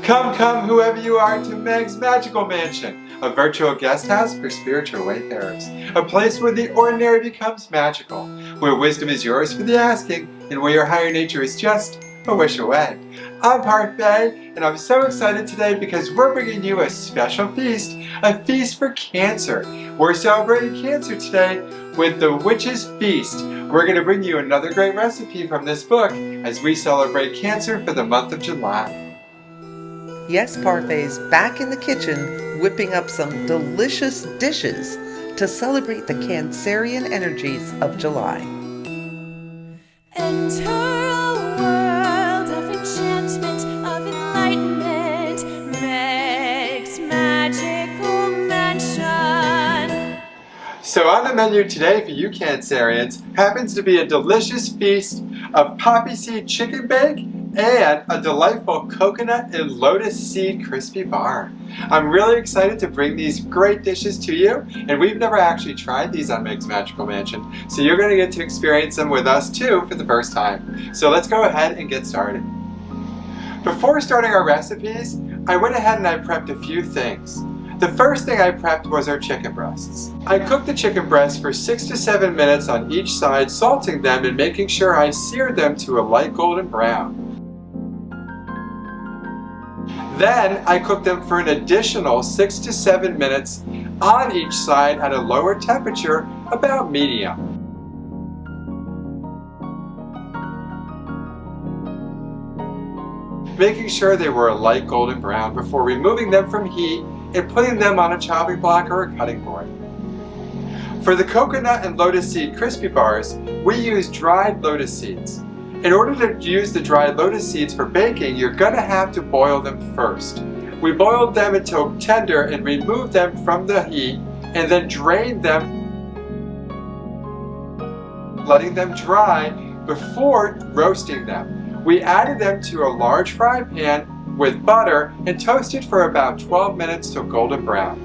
Come, come, whoever you are, to Meg's Magical Mansion, a virtual guest house for spiritual wayfarers. A place where the ordinary becomes magical, where wisdom is yours for the asking, and where your higher nature is just a wish away. I'm Parfait, and I'm so excited today because we're bringing you a special feast, a feast for Cancer. We're celebrating Cancer today with the Witch's Feast. We're going to bring you another great recipe from this book as we celebrate Cancer for the month of July. Yes, Parfait's back in the kitchen whipping up some delicious dishes to celebrate the Cancerian energies of July. Enter a world of enchantment, of enlightenment, Meg's Magical Mansion. So on the menu today for you Cancerians happens to be a delicious feast of Poppyseed Chicken Bake and a delightful coconut and lotus seed crispy bar. I'm really excited to bring these great dishes to you, and we've never actually tried these on Meg's Magical Mansion, so you're going to get to experience them with us too for the first time. So let's go ahead and get started. Before starting our recipes, I went ahead and I prepped a few things. The first thing I prepped was our chicken breasts. I cooked the chicken breasts for 6 to 7 minutes on each side, salting them and making sure I seared them to a light golden brown. Then I cooked them for an additional 6 to 7 minutes on each side at a lower temperature, about medium. Making sure they were a light golden brown before removing them from heat and putting them on a chopping block or a cutting board. For the coconut and lotus seed crispy bars, we use dried lotus seeds. In order to use the dried lotus seeds for baking, you're going to have to boil them first. We boiled them until tender and removed them from the heat and then drained them, letting them dry before roasting them. We added them to a large frying pan with butter and toasted for about 12 minutes till golden brown.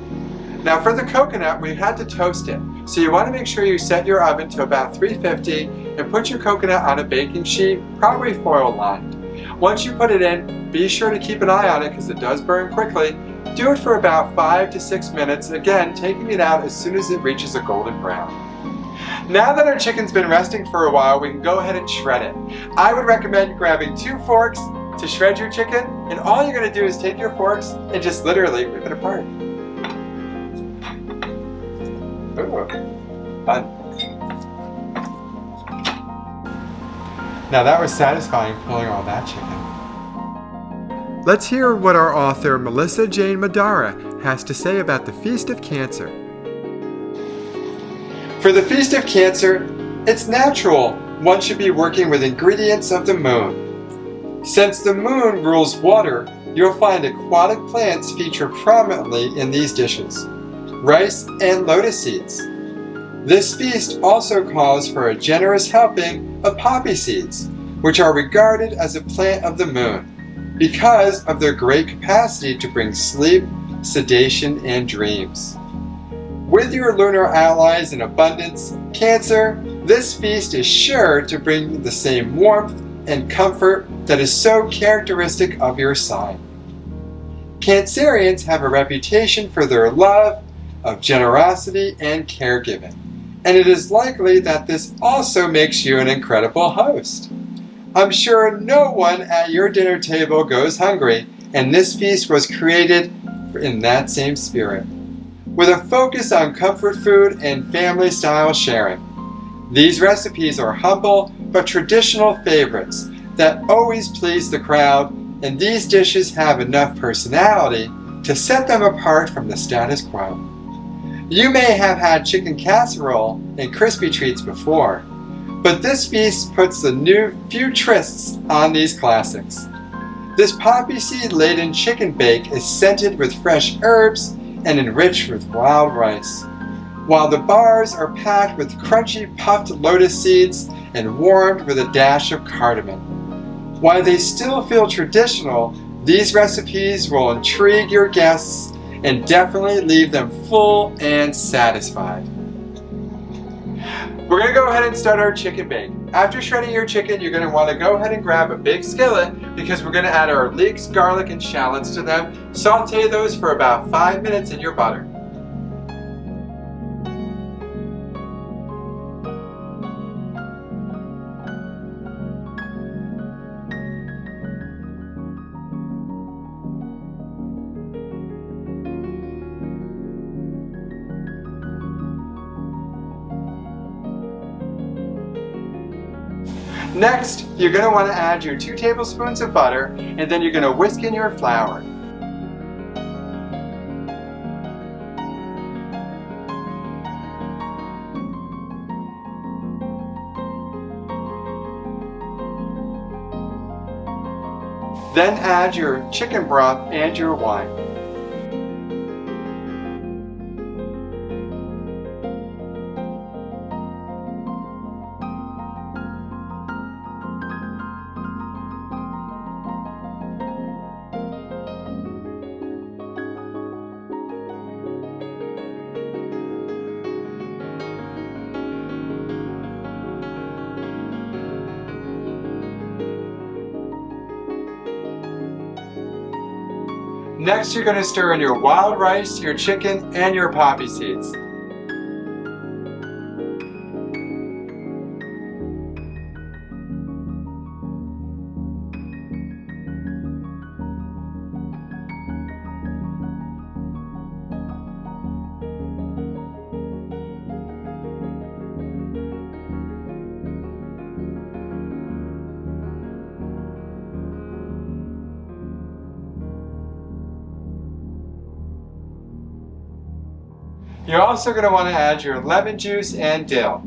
Now for the coconut, we had to toast it, so you want to make sure you set your oven to about 350 and put your coconut on a baking sheet, probably foil lined. Once you put it in, be sure to keep an eye on it because it does burn quickly. Do it for about 5 to 6 minutes, again taking it out as soon as it reaches a golden brown. Now that our chicken's been resting for a while, we can go ahead and shred it. I would recommend grabbing 2 forks to shred your chicken, and all you're going to do is take your forks and just literally rip it apart. Ooh, fun. Now that was satisfying pulling all that chicken. Let's hear what our author Melissa Jayne Madara has to say about the Feast of Cancer. For the Feast of Cancer, it's natural one should be working with ingredients of the moon. Since the moon rules water, you'll find aquatic plants feature prominently in these dishes. Rice and lotus seeds. This feast also calls for a generous helping of poppy seeds, which are regarded as a plant of the moon because of their great capacity to bring sleep, sedation, and dreams. With your lunar allies in abundance, Cancer, this feast is sure to bring the same warmth and comfort that is so characteristic of your sign. Cancerians have a reputation for their love of generosity and caregiving, and it is likely that this also makes you an incredible host. I'm sure no one at your dinner table goes hungry, and this feast was created in that same spirit, with a focus on comfort food and family-style sharing. These recipes are humble but traditional favorites that always please the crowd, and these dishes have enough personality to set them apart from the status quo. You may have had chicken casserole and crispy treats before, but this feast puts the new few twists on these classics. This poppy seed laden chicken bake is scented with fresh herbs and enriched with wild rice, while the bars are packed with crunchy puffed lotus seeds and warmed with a dash of cardamom. While they still feel traditional, these recipes will intrigue your guests and definitely leave them full and satisfied. We're going to go ahead and start our chicken bake. After shredding your chicken, you're going to want to go ahead and grab a big skillet because we're going to add our leeks, garlic, and shallots to them. Saute those for about 5 minutes in your butter. Next, you're going to want to add your 2 tablespoons of butter, and then you're going to whisk in your flour. Then add your chicken broth and your wine. Next, you're going to stir in your wild rice, your chicken, and your poppy seeds. You're also going to want to add your lemon juice and dill.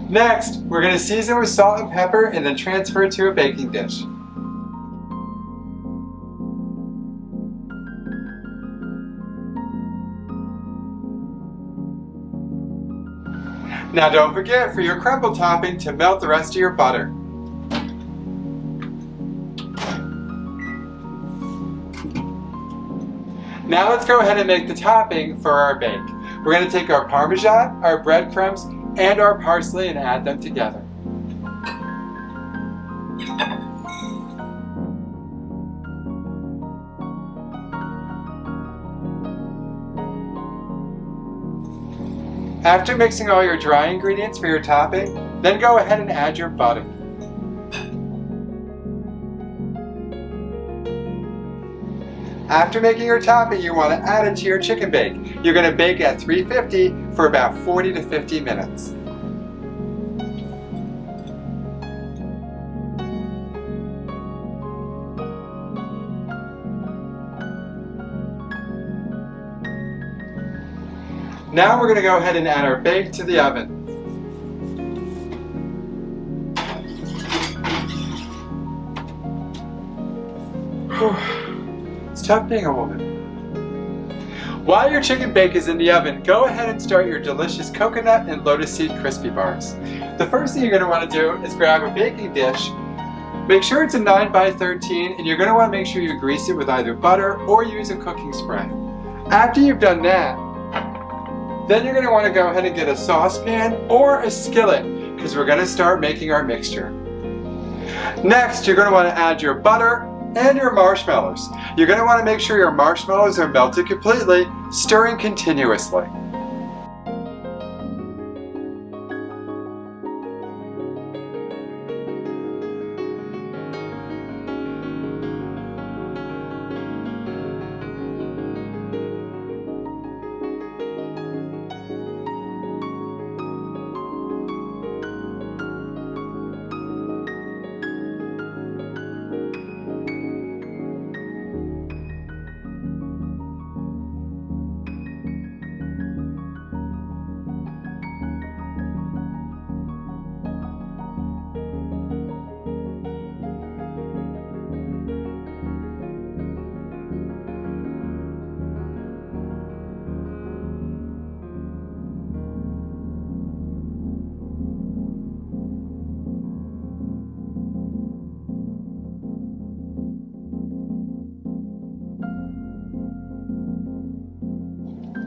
Next, we're going to season with salt and pepper and then transfer it to a baking dish. Now don't forget for your crumble topping to melt the rest of your butter. Now let's go ahead and make the topping for our bake. We're going to take our Parmesan, our breadcrumbs, and our parsley and add them together. After mixing all your dry ingredients for your topping, then go ahead and add your butter. After making your topping, you want to add it to your chicken bake. You're going to bake at 350 for about 40 to 50 minutes. Now we're going to go ahead and add our bake to the oven. It's tough being a woman. While your chicken bake is in the oven, go ahead and start your delicious coconut and lotus seed crispy bars. The first thing you're going to want to do is grab a baking dish. Make sure it's a 9x13 and you're going to want to make sure you grease it with either butter or use a cooking spray. After you've done that, then you're going to want to go ahead and get a saucepan or a skillet because we're going to start making our mixture. Next, you're going to want to add your butter and your marshmallows. You're going to want to make sure your marshmallows are melted completely, stirring continuously.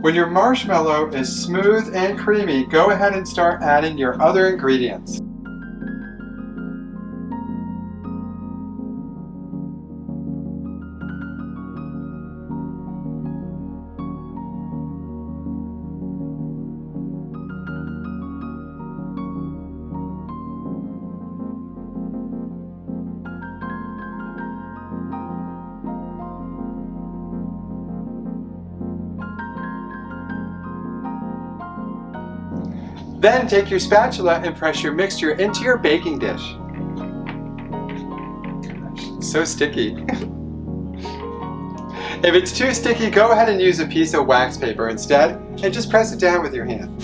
When your marshmallow is smooth and creamy, go ahead and start adding your other ingredients. Then take your spatula and press your mixture into your baking dish. Gosh, it's so sticky. If it's too sticky, go ahead and use a piece of wax paper instead and just press it down with your hand.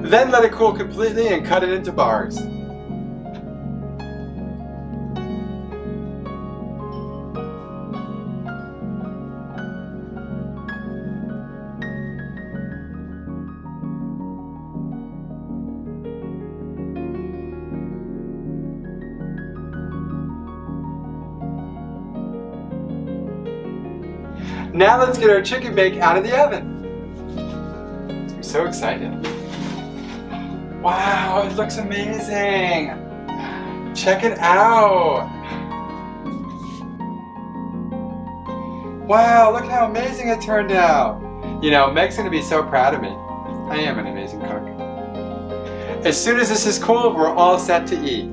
Then let it cool completely and cut it into bars. Now let's get our chicken bake out of the oven. I'm so excited. Wow, it looks amazing. Check it out. Wow, look how amazing it turned out. You know, Meg's gonna be so proud of me. I am an amazing cook. As soon as this is cool, we're all set to eat.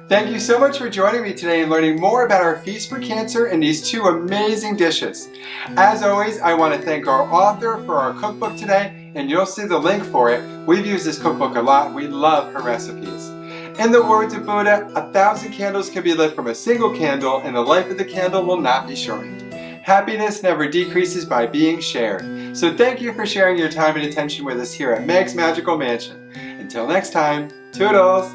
Thank you so much for joining me today and learning more about our Feast for Cancer and these two amazing dishes. As always, I want to thank our author for our cookbook today, and you'll see the link for it. We've used this cookbook a lot. We love her recipes. In the words of Buddha, 1,000 candles can be lit from a single candle, and the life of the candle will not be shortened. Happiness never decreases by being shared. So thank you for sharing your time and attention with us here at Meg's Magical Mansion. Until next time, toodles!